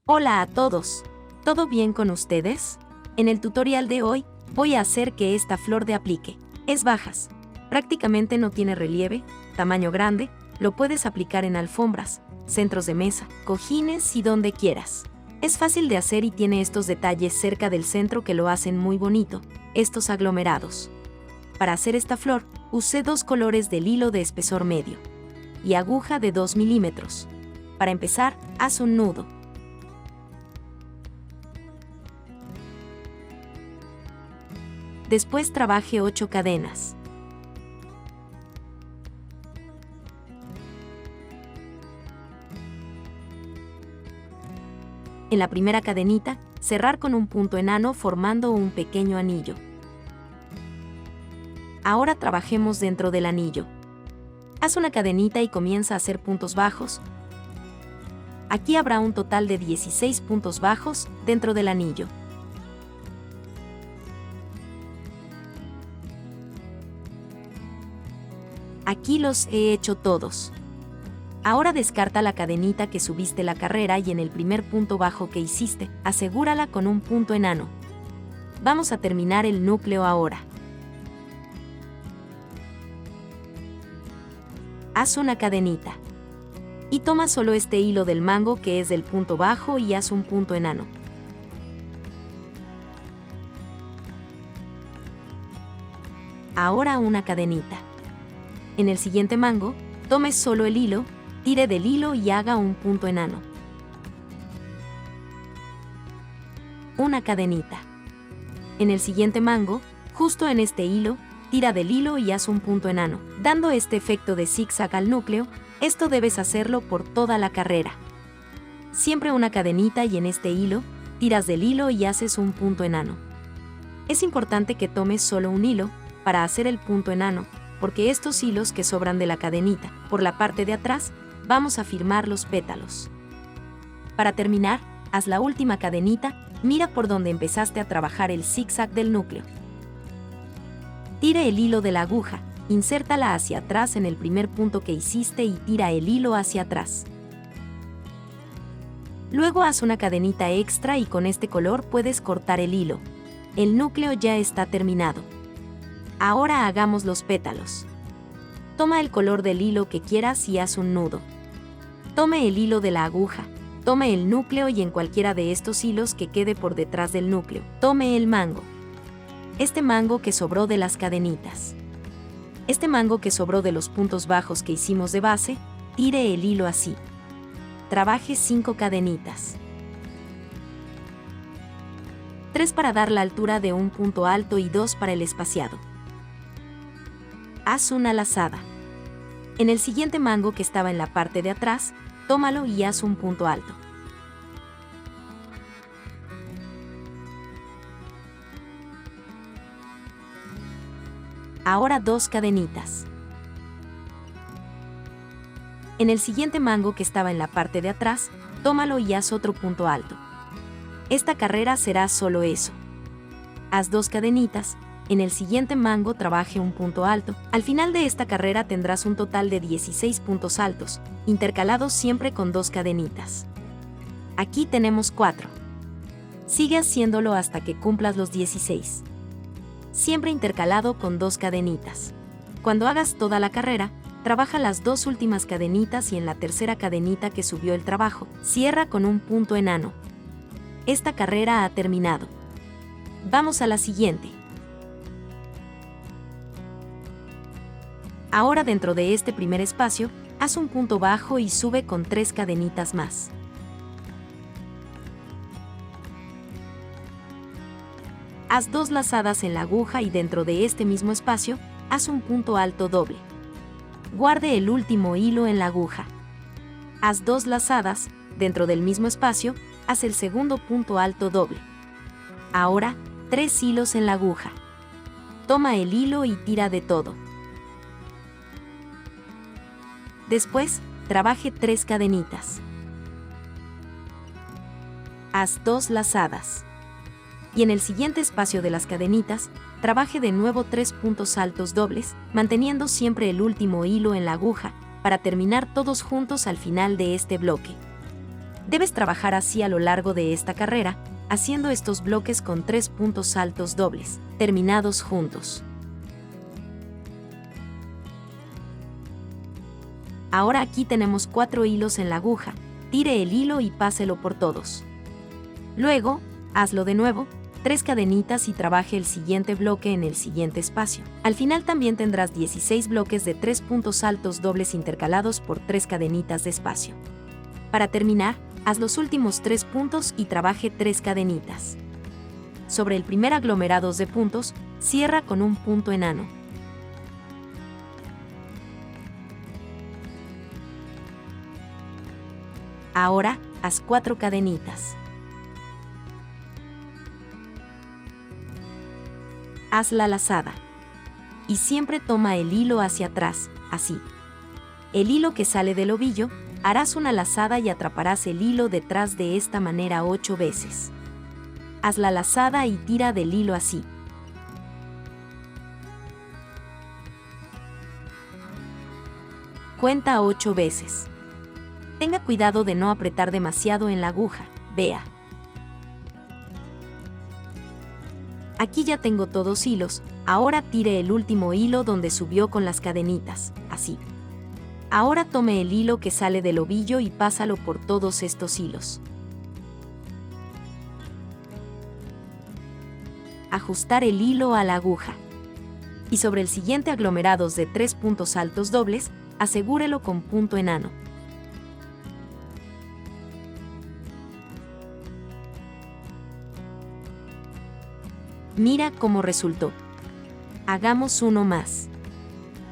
Hola a todos. ¿Todo bien con ustedes? En el tutorial de hoy, voy a hacer que esta flor de aplique. Es bajas. Prácticamente no tiene relieve, tamaño grande, lo puedes aplicar en alfombras, centros de mesa, cojines y donde quieras. Es fácil de hacer y tiene estos detalles cerca del centro que lo hacen muy bonito, estos aglomerados. Para hacer esta flor, usé 2 colores del hilo de espesor medio y aguja de 2 milímetros. Para empezar, haz un nudo. Después trabaje 8 cadenas. En la primera cadenita, cerrar con un punto enano formando un pequeño anillo. Ahora trabajemos dentro del anillo. Haz una cadenita y comienza a hacer puntos bajos. Aquí habrá un total de 16 puntos bajos dentro del anillo. Aquí los he hecho todos. Ahora descarta la cadenita que subiste la carrera y en el primer punto bajo que hiciste, asegúrala con un punto enano. Vamos a terminar el núcleo ahora. Haz una cadenita. Y toma solo este hilo del mango que es del punto bajo y haz un punto enano. Ahora una cadenita. En el siguiente mango, tome solo el hilo, tire del hilo y haga un punto enano. Una cadenita. En el siguiente mango, justo en este hilo, tira del hilo y haz un punto enano, dando este efecto de zigzag al núcleo. Esto debes hacerlo por toda la carrera. Siempre una cadenita y en este hilo, tiras del hilo y haces un punto enano. Es importante que tomes solo un hilo para hacer el punto enano, porque estos hilos que sobran de la cadenita, por la parte de atrás, vamos a firmar los pétalos. Para terminar, haz la última cadenita, mira por donde empezaste a trabajar el zigzag del núcleo. Tire el hilo de la aguja, insértala hacia atrás en el primer punto que hiciste y tira el hilo hacia atrás. Luego haz una cadenita extra y con este color puedes cortar el hilo. El núcleo ya está terminado. Ahora hagamos los pétalos. Toma el color del hilo que quieras y haz un nudo. Tome el hilo de la aguja, tome el núcleo y en cualquiera de estos hilos que quede por detrás del núcleo, tome el mango. Este mango que sobró de las cadenitas. Este mango que sobró de los puntos bajos que hicimos de base, tire el hilo así. Trabaje 5 cadenitas. 3 para dar la altura de un punto alto y 2 para el espaciado. Haz una lazada. En el siguiente mango que estaba en la parte de atrás, tómalo y haz un punto alto. Ahora 2 cadenitas. En el siguiente mango que estaba en la parte de atrás, tómalo y haz otro punto alto. Esta carrera será solo eso. Haz 2 cadenitas. En el siguiente mango trabaje un punto alto. Al final de esta carrera tendrás un total de 16 puntos altos, intercalados siempre con 2 cadenitas. Aquí tenemos 4. Sigue haciéndolo hasta que cumplas los 16. Siempre intercalado con 2 cadenitas. Cuando hagas toda la carrera, trabaja las 2 últimas cadenitas y en la tercera cadenita que subió el trabajo, cierra con un punto enano. Esta carrera ha terminado. Vamos a la siguiente. Ahora dentro de este primer espacio, haz un punto bajo y sube con 3 cadenitas más. Haz 2 lazadas en la aguja y dentro de este mismo espacio, haz un punto alto doble. Guarde el último hilo en la aguja. Haz 2 lazadas, dentro del mismo espacio, haz el segundo punto alto doble. Ahora, 3 hilos en la aguja. Toma el hilo y tira de todo. Después, trabaje 3 cadenitas. Haz 2 lazadas. Y en el siguiente espacio de las cadenitas, trabaje de nuevo 3 puntos altos dobles, manteniendo siempre el último hilo en la aguja, para terminar todos juntos al final de este bloque. Debes trabajar así a lo largo de esta carrera, haciendo estos bloques con 3 puntos saltos dobles, terminados juntos. Ahora aquí tenemos 4 hilos en la aguja, tire el hilo y páselo por todos. Luego, hazlo de nuevo, 3 cadenitas y trabaje el siguiente bloque en el siguiente espacio. Al final también tendrás 16 bloques de 3 puntos saltos dobles intercalados por 3 cadenitas de espacio. Para terminar, haz los últimos 3 puntos y trabaje 3 cadenitas. Sobre el primer aglomerados de puntos, cierra con un punto enano. Ahora, haz 4 cadenitas. Haz la lazada. Y siempre toma el hilo hacia atrás, así. El hilo que sale del ovillo, harás una lazada y atraparás el hilo detrás de esta manera 8 veces. Haz la lazada y tira del hilo así. Cuenta 8 veces. Tenga cuidado de no apretar demasiado en la aguja, vea. Aquí ya tengo todos hilos, ahora tire el último hilo donde subió con las cadenitas, así. Ahora tome el hilo que sale del ovillo y pásalo por todos estos hilos. Ajustar el hilo a la aguja. Y sobre el siguiente aglomerados de 3 puntos saltos dobles, asegúrelo con punto enano. Mira cómo resultó. Hagamos uno más.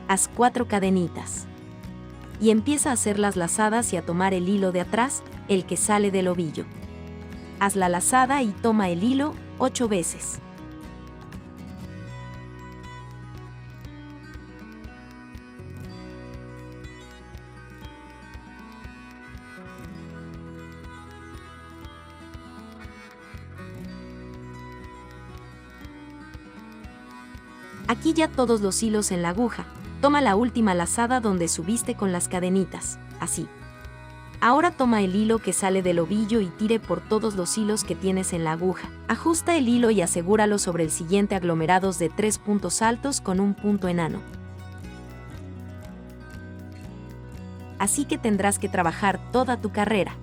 Haz 4 cadenitas. Y empieza a hacer las lazadas y a tomar el hilo de atrás, el que sale del ovillo. Haz la lazada y toma el hilo 8 veces. Aquí ya todos los hilos en la aguja, toma la última lazada donde subiste con las cadenitas, así. Ahora toma el hilo que sale del ovillo y tire por todos los hilos que tienes en la aguja. Ajusta el hilo y asegúralo sobre el siguiente aglomerados de 3 puntos altos con un punto enano. Así que tendrás que trabajar toda tu carrera.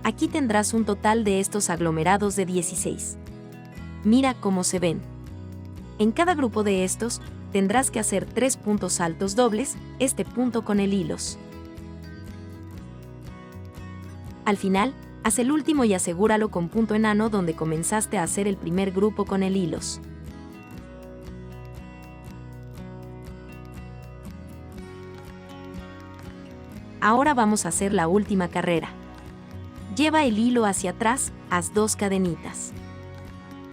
Aquí tendrás un total de estos aglomerados de 16. Mira cómo se ven. En cada grupo de estos, tendrás que hacer 3 puntos altos dobles, este punto con el hilos. Al final, haz el último y asegúralo con punto enano donde comenzaste a hacer el primer grupo con el hilos. Ahora vamos a hacer la última carrera. Lleva el hilo hacia atrás, haz 2 cadenitas.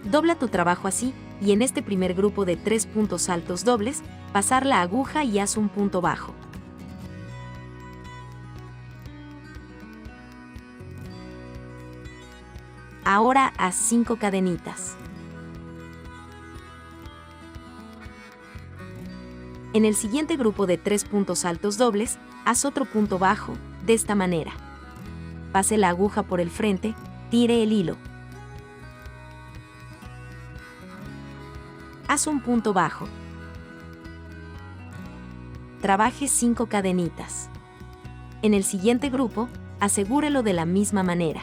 Dobla tu trabajo así, y en este primer grupo de 3 puntos altos dobles, pasar la aguja y haz un punto bajo. Ahora haz 5 cadenitas. En el siguiente grupo de 3 puntos altos dobles, haz otro punto bajo, de esta manera. Pase la aguja por el frente, tire el hilo. Haz un punto bajo. Trabaje 5 cadenitas. En el siguiente grupo, asegúrelo de la misma manera.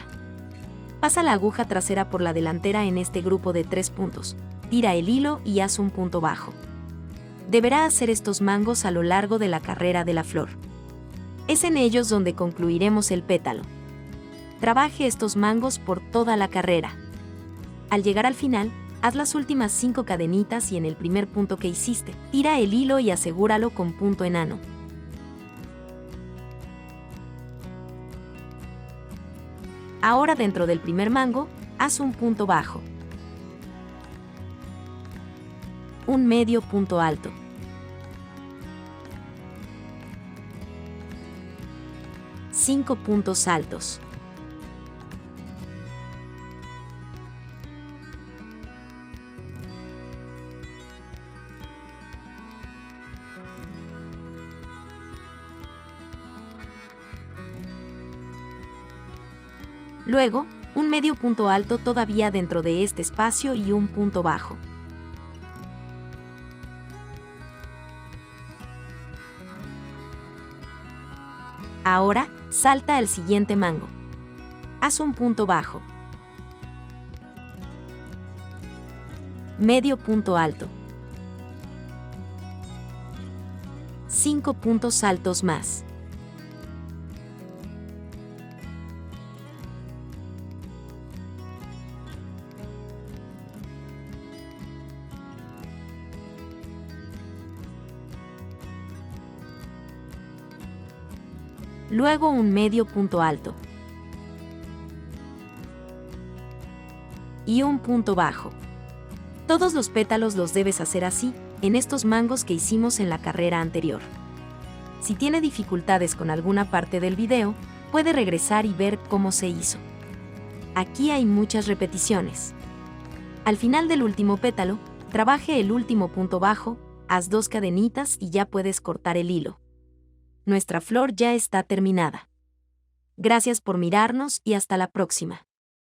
Pasa la aguja trasera por la delantera en este grupo de 3 puntos, tira el hilo y haz un punto bajo. Deberá hacer estos mangos a lo largo de la carrera de la flor. Es en ellos donde concluiremos el pétalo. Trabaje estos mangos por toda la carrera. Al llegar al final, haz las últimas 5 cadenitas y en el primer punto que hiciste, tira el hilo y asegúralo con punto enano. Ahora dentro del primer mango, haz un punto bajo. Un medio punto alto. Cinco puntos altos. Luego, un medio punto alto todavía dentro de este espacio y un punto bajo. Ahora, salta al siguiente mango. Haz un punto bajo. Medio punto alto. 5 puntos altos más. Luego un medio punto alto. Y un punto bajo. Todos los pétalos los debes hacer así, en estos mangos que hicimos en la carrera anterior. Si tiene dificultades con alguna parte del video, puede regresar y ver cómo se hizo. Aquí hay muchas repeticiones. Al final del último pétalo, trabaje el último punto bajo, haz 2 cadenitas y ya puedes cortar el hilo. Nuestra flor ya está terminada. Gracias por mirarnos y hasta la próxima.